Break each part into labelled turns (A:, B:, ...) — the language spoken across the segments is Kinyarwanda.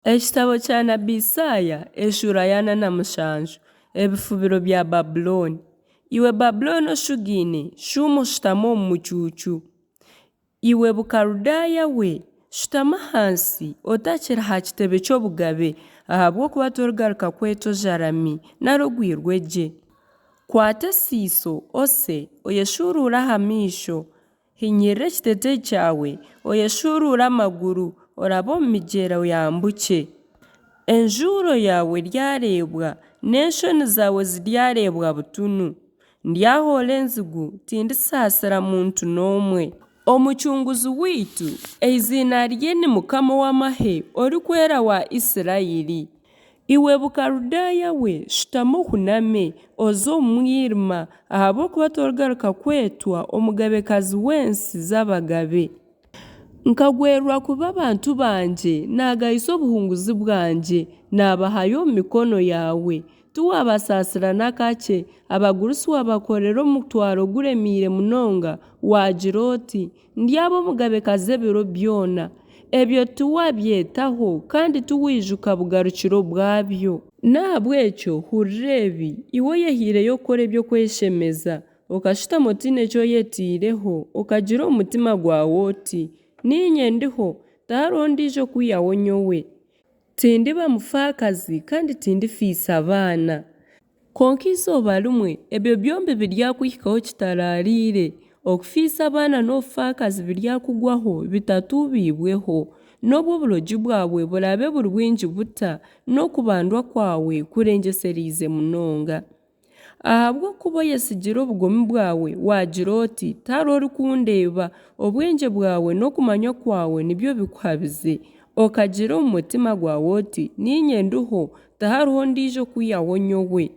A: Ekitabo kya Nabbi Isaaya eshura ya 46 ebifubiro bya Babuloni. Iwe Babuloni oshugiine, shuma oshutame omu mucuucu. Iwe Bukaludaya we, shutama hansi otakire ha kitebe ky'obugabe ahabw'okuba torigaruka kweta ojarami nari ogwirwe gye. Kwata esiiso ose oyeshuruure aha maisho, hinyirira ekiteteyi kyawe oyeshuruure amaguru orabe omu migyera oyambuke. Enjuro yawe ryareebwa n'enshoni zawe ziryareebwa butunu. Ndyahoora enzigu tindisaasira muntu n'omwe. Omucunguzi wiitu eiziina rye ni Mukama w'amahe orikwera wa Isirayiri. Iwe Bukaludaya we, shutama ohuname oze omu mwirima ahabw'okuba torigaruka kwetwa omugabekazi w'ensi z'abagabe. Nkagwerwa kuba abantu bangye naagahisa obuhunguzi bwangye naabahayo omu mikono yawe. Tiwabasaasira n'akakye, abagurusi wabakorera omutwaro guremiire munonga wagira oti ndyaba omugabekazi ebiro byona. Ebyo tiwabyetaho kandi tiwiijuka bugarukiro bwabyo. Nahabw'ekyo hurira ebi, iwe oyehiireyo kukora eby'okweshemeza okashutama otiine ky'oyetiireho okagira omu mutima gwawe oti ninye ndiho tihariho ondiijo kwihaho nyowe. Tindiba mufaakazi kandi tindifiisa abaana. Konka izooba rimwe ebyo byombi biryakuhikaho kitarariire. Okufiisa abaana n'obufaakazi biryakugwaho bitatuubiibweho. N'obwo oburogi bwawe burabe buri bwingi buta n'okubandwa kwawe kurengeseriize munonga. Ahabw'okuba oyesigire obugomi bwawe wagira oti tihariho orikundeeba, obwengye bwawe n'okumanya kwawe nibyo bikuhabize. Okagira omu mutima gwawe oti ninye ndiho tihariho ondiijo kwihaho nyowe.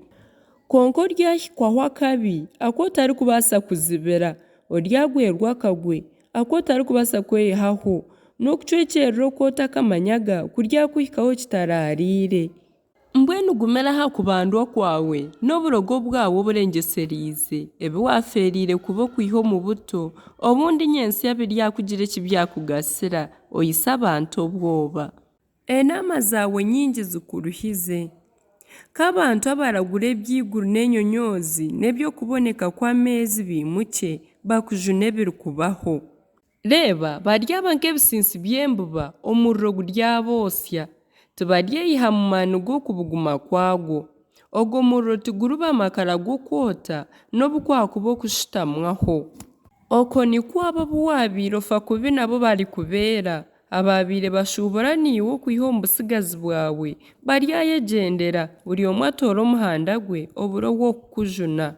A: Konka oryahikwaho akabi akotarikubaasa kuzibira, oryagwerwa akagwe akotarikubaasa kweyihaho, n'okucwekyerera okotakamanyaga kuryakuhikaho kitarariire. Mbwenu gumira aha kubandwa kwawe n'oburogo bwawe oburengeseriize ebi wafeeriire kuba okwiha omu buto, obundi nyensi biryakugira eki byakugasira oyise abantu obwoba. Enaama zawe nyingi zikuruhize. K'abantu abaragura eby'iguru n'enyonyozi n'eby'okuboneka kw'ameezi bimuke bakujune ebirikubaho. Reeba baryaba nk'ebisinsi by'embuba omuriro guryaboosya. Tibaryeyiha mu maani g'okubuguma kwagwo. Ogwo muriro tiguruba amakara g'okwota n'obukwakuba okushutamwaho. Oko nikwo abo buwaabiire ofa kubi nabo barikubeera. Abaabiire bashuubura niiwe okwiha omu busigazi bwawe baryayegyendera buri omwe atoore omuhanda gwe oburo bw'okukujuna.